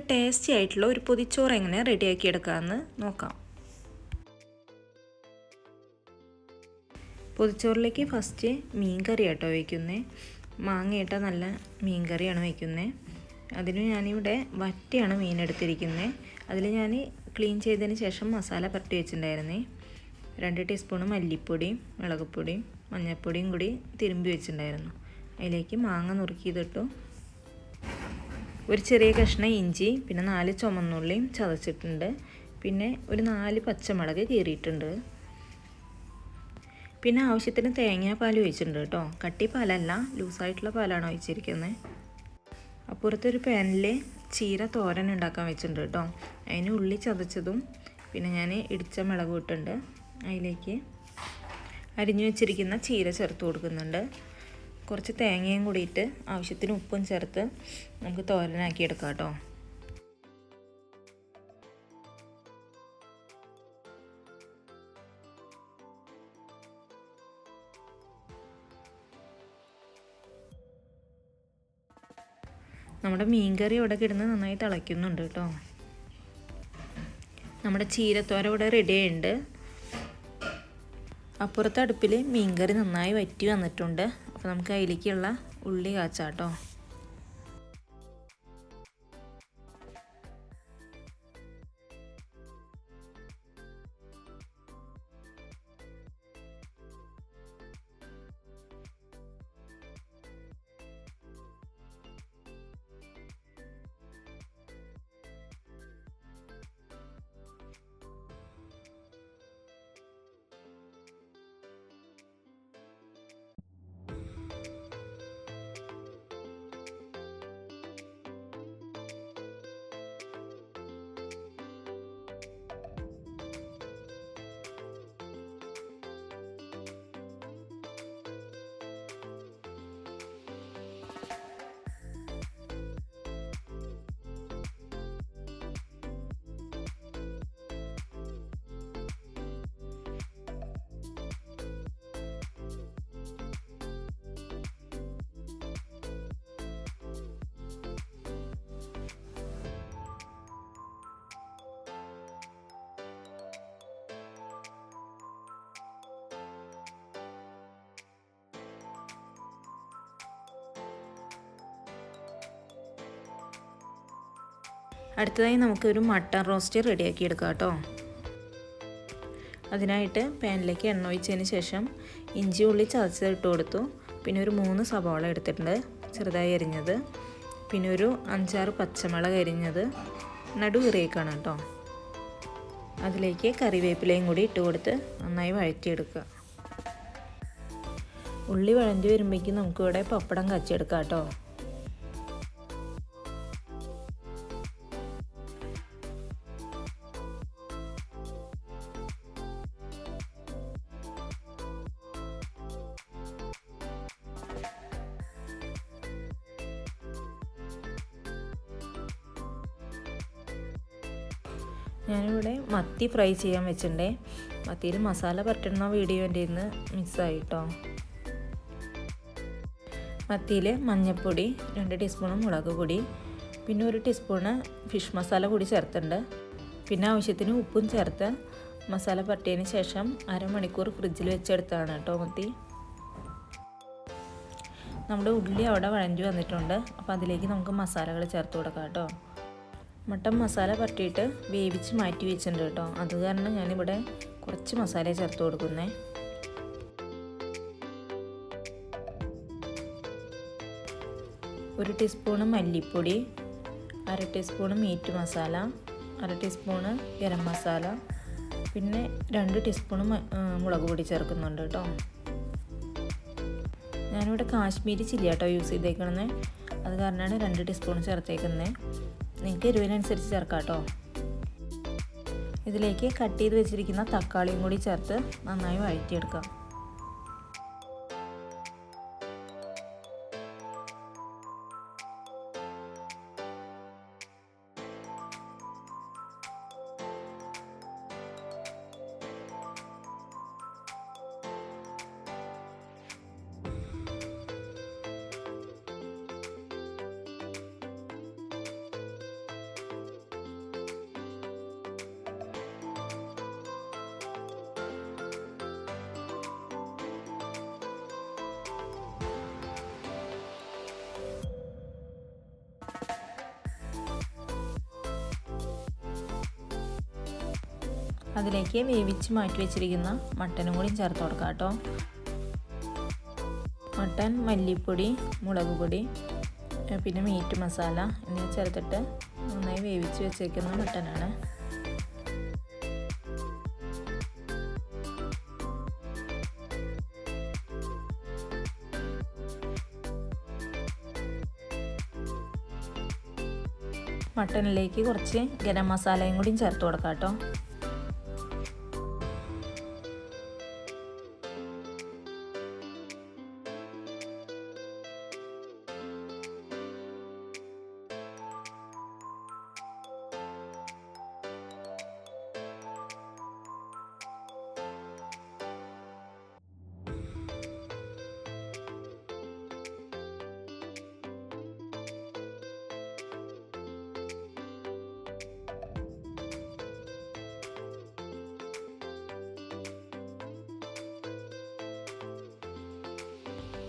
Tasty ആയിട്ടുള്ള ഒരു പൊതിച്ചോറ് എങ്ങനെ റെഡിയാക്കി എടുക്കാമെന്ന് നോക്കാം. പൊതിച്ചോറിലേക്ക് ഫസ്റ്റ് മീൻ കറി ആട്ടോ വയ്ക്കുന്നത്. മാങ്ങയിട്ട നല്ല മീൻ കറിയാണ് വയ്ക്കുന്നത്. അതിന് ഞാനിവിടെ വറ്റയാണ് മീൻ എടുത്തിരിക്കുന്നത്. അതിൽ ഞാൻ ക്ലീൻ ചെയ്തതിന് ശേഷം മസാല പുരട്ടി വെച്ചിട്ടുണ്ടായിരുന്നേ. 2 ടീസ്പൂൺ മല്ലിപ്പൊടിയും മുളകുപൊടിയും മഞ്ഞൾപ്പൊടിയും കൂടി തിരുമ്പി വെച്ചിട്ടുണ്ടായിരുന്നു. അതിലേക്ക് മാങ്ങ നുറുക്കിയതിട്ടു. ഒരു ചെറിയ കഷ്ണം ഇഞ്ചി, പിന്നെ 4 ചുമന്നുള്ളിയും ചതച്ചിട്ടുണ്ട്. പിന്നെ ഒരു 4 പച്ചമുളക് കീറിയിട്ടുണ്ട്. പിന്നെ ആവശ്യത്തിന് തേങ്ങാപ്പാൽ ഒഴിച്ചിട്ടുണ്ട് കേട്ടോ. കട്ടിപ്പാലല്ല, ലൂസായിട്ടുള്ള പാലാണ് ഒഴിച്ചിരിക്കുന്നത്. അപ്പുറത്തൊരു പാനിൽ ചീര തോരൻ ഉണ്ടാക്കാൻ വെച്ചിട്ടുണ്ട് കേട്ടോ. അതിന് ഉള്ളി ചതച്ചതും പിന്നെ ഞാൻ ഇടിച്ച മുളക് ഇട്ടുണ്ട്. അതിലേക്ക് അരിഞ്ഞു വെച്ചിരിക്കുന്ന ചീര ചേർത്ത് കൊടുക്കുന്നുണ്ട്. കുറച്ച് തേങ്ങയും കൂടിയിട്ട് ആവശ്യത്തിന് ഉപ്പും ചേർത്ത് നമുക്ക് തോരനാക്കി എടുക്കാം കേട്ടോ. നമ്മുടെ മീൻകറി ഇവിടെ കിടന്ന് നന്നായി തിളയ്ക്കുന്നുണ്ട് കേട്ടോ. നമ്മുടെ ചീരത്തോര ഇവിടെ റെഡി ആയിട്ടുണ്ട്. അപ്പുറത്തെ അടുപ്പിൽ മീൻകറി നന്നായി വറ്റി വന്നിട്ടുണ്ട്. അപ്പോൾ നമുക്ക് അതിലേക്കുള്ള ഉള്ളി കാച്ചാം കേട്ടോ. അടുത്തതായി നമുക്കൊരു മട്ടൺ റോസ്റ്റ് റെഡിയാക്കി എടുക്കാം കേട്ടോ. അതിനായിട്ട് പാനിലേക്ക് എണ്ണ ഒഴിച്ചതിന് ശേഷം ഇഞ്ചി ഉള്ളി ചതച്ചത് ഇട്ട് കൊടുത്തു. പിന്നെ ഒരു 3 സവാള എടുത്തിട്ടുണ്ട് ചെറുതായി അരിഞ്ഞത്. പിന്നെ ഒരു 5-6 പച്ചമുളക് അരിഞ്ഞത് നടുകീറിയേക്കാണ് കേട്ടോ. അതിലേക്ക് കറിവേപ്പിലയും കൂടി ഇട്ട് കൊടുത്ത് നന്നായി വഴറ്റിയെടുക്കുക. ഉള്ളി വഴഞ്ഞു വരുമ്പോഴേക്കും നമുക്കിവിടെ പപ്പടം കച്ചിയെടുക്കാം കേട്ടോ. ഞാനിവിടെ മത്തി ഫ്രൈ ചെയ്യാൻ വെച്ചിട്ടുണ്ടേ. മത്തിയിൽ മസാല പുരട്ടുന്ന വീഡിയോ എൻ്റെ ഇന്ന് മിസ്സായി കേട്ടോ. മത്തിയിൽ മഞ്ഞൾപ്പൊടി, 2 ടീസ്പൂൺ മുളക് പൊടി, പിന്നെ 1 ടീസ്പൂണ് ഫിഷ് മസാല കൂടി ചേർത്തിട്ടുണ്ട്. പിന്നെ ആവശ്യത്തിന് ഉപ്പും ചേർത്ത് മസാല പുരട്ടിയതിന് ശേഷം അരമണിക്കൂർ ഫ്രിഡ്ജിൽ വെച്ചെടുത്താണ് കേട്ടോ മത്തി. നമ്മുടെ ഉള്ളി അവിടെ വഴഞ്ഞു വന്നിട്ടുണ്ട്. അപ്പോൾ അതിലേക്ക് നമുക്ക് മസാലകൾ ചേർത്ത് കൊടുക്കാം കേട്ടോ. മട്ടൻ മസാല പുരട്ടിയിട്ട് വേവിച്ച് മാറ്റി വെച്ചിട്ടുണ്ട് കേട്ടോ. അത് കാരണം ഞാനിവിടെ കുറച്ച് മസാല ചേർത്ത് കൊടുക്കുന്നേ. 1 ടീസ്പൂണ് മല്ലിപ്പൊടി, 1/2 teaspoon meat masala, 1/2 teaspoon garam masala, പിന്നെ 2 ടീസ്പൂണ് മുളക് പൊടി ചേർക്കുന്നുണ്ട് കേട്ടോ. ഞാനിവിടെ കാശ്മീരി ചില്ലി കേട്ടോ യൂസ് ചെയ്തേക്കുന്നത്. അത് കാരണമാണ് 2 ടീസ്പൂൺ ചേർത്തേക്കുന്നത്. നിങ്ങൾക്ക് എരിവിനനുസരിച്ച് ചേർക്കാം കേട്ടോ. ഇതിലേക്ക് കട്ട് ചെയ്ത് വെച്ചിരിക്കുന്ന തക്കാളിയും കൂടി ചേർത്ത് നന്നായി വഴറ്റിയെടുക്കാം. അതിലേക്ക് വേവിച്ച് മാറ്റി വെച്ചിരിക്കുന്ന മട്ടനും കൂടി ചേർത്ത് കൊടുക്കാം കേട്ടോ. മട്ടൻ, മല്ലിപ്പൊടി, മുളക് പൊടി, പിന്നെ മീറ്റ് മസാല എന്നിവ ചേർത്തിട്ട് നന്നായി വേവിച്ച് വെച്ചേക്കുന്ന മട്ടനാണ്. മട്ടനിലേക്ക് കുറച്ച് ഗരം മസാലയും കൂടി ചേർത്ത് കൊടുക്കാം കേട്ടോ.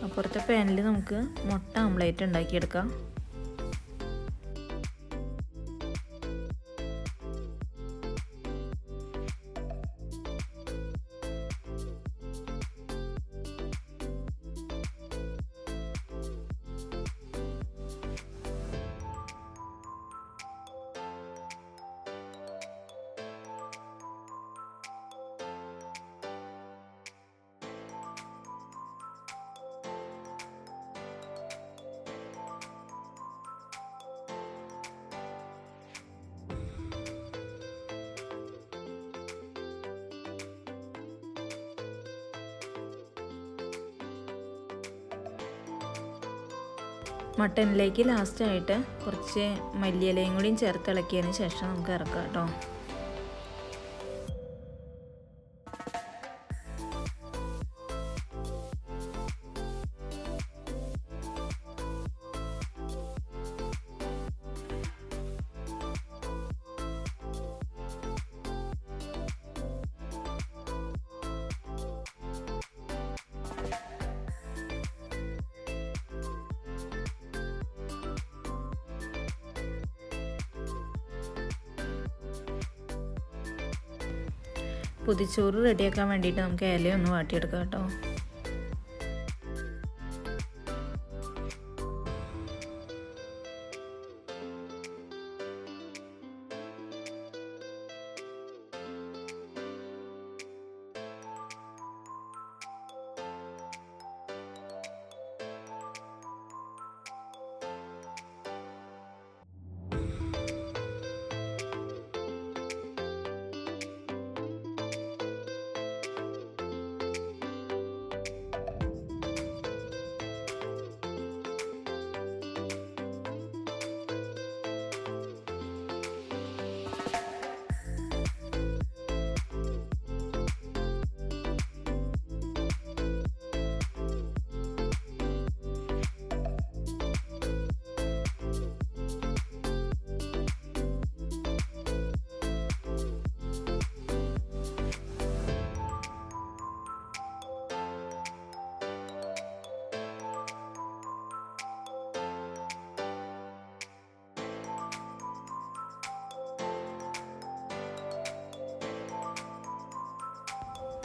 അപ്പുറത്തെ പാനിൽ നമുക്ക് മുട്ട ഓംലേറ്റ് ഉണ്ടാക്കിയെടുക്കാം. മട്ടനിലേക്ക് ലാസ്റ്റായിട്ട് കുറച്ച് മല്ലിയിലയും കൂടിയും ചേർത്ത് ഇളക്കിയതിന് ശേഷം നമുക്ക് ഇറക്കാം കേട്ടോ. പൊതിച്ചോറ് റെഡിയാക്കാൻ വേണ്ടിയിട്ട് നമുക്ക് ഇലയൊന്ന് വാട്ടിയെടുക്കാം കേട്ടോ.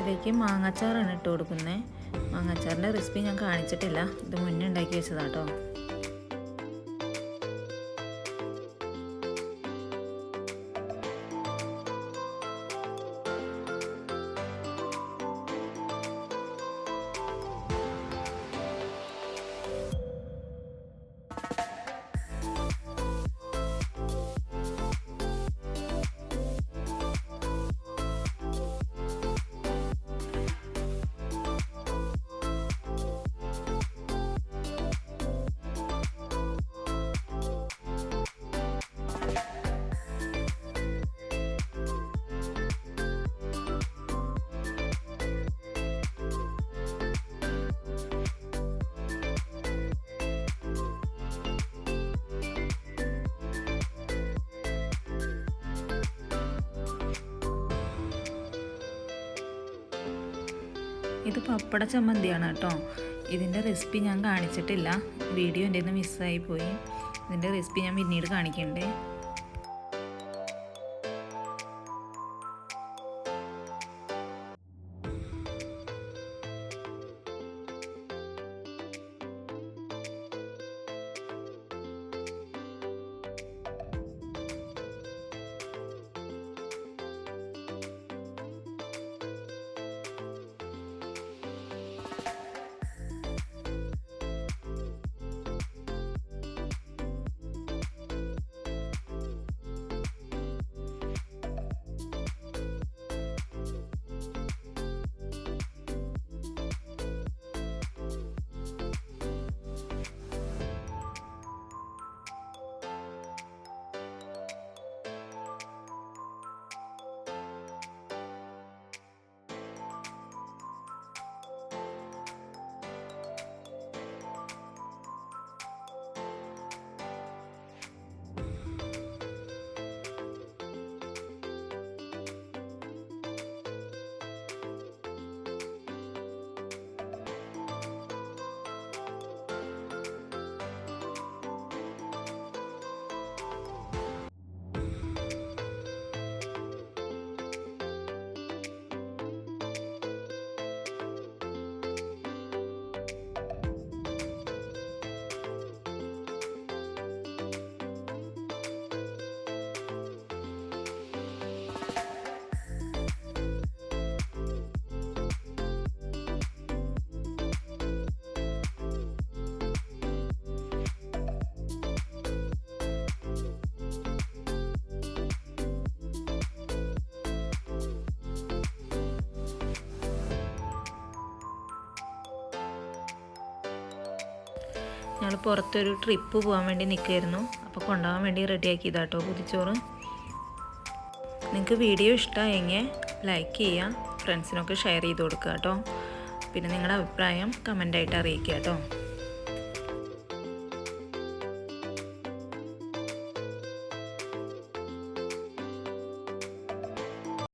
ഇതിലേക്ക് മാങ്ങാച്ചാറാണ് ഇട്ട് കൊടുക്കുന്നത്. മാങ്ങാച്ചാറിൻ്റെ റെസിപ്പി ഞാൻ കാണിച്ചിട്ടില്ല, ഇത് മുന്നേ ഉണ്ടാക്കി വെച്ചതാട്ടോ. ഇത് പപ്പട ചമ്മന്തിയാണ് കേട്ടോ. ഇതിൻ്റെ റെസിപ്പി ഞാൻ കാണിച്ചിട്ടില്ല, വീഡിയോ എൻ്റെ നിന്ന് മിസ്സായി പോയി. ഇതിൻ്റെ റെസിപ്പി ഞാൻ പിന്നീട് കാണിക്കണ്ടേ. ഞങ്ങൾ പുറത്തൊരു ട്രിപ്പ് പോകാൻ വേണ്ടി നിൽക്കുമായിരുന്നു. അപ്പോൾ കൊണ്ടുപോകാൻ വേണ്ടി റെഡിയാക്കിയതാട്ടോ പൊതിച്ചോറ്. നിങ്ങൾക്ക് വീഡിയോ ഇഷ്ടമായെങ്കിൽ ലൈക്ക് ചെയ്യുക, ഫ്രണ്ട്സിനൊക്കെ ഷെയർ ചെയ്ത് കൊടുക്കുക കേട്ടോ. പിന്നെ നിങ്ങളുടെ അഭിപ്രായം കമൻ്റായിട്ട് അറിയിക്കുക കേട്ടോ.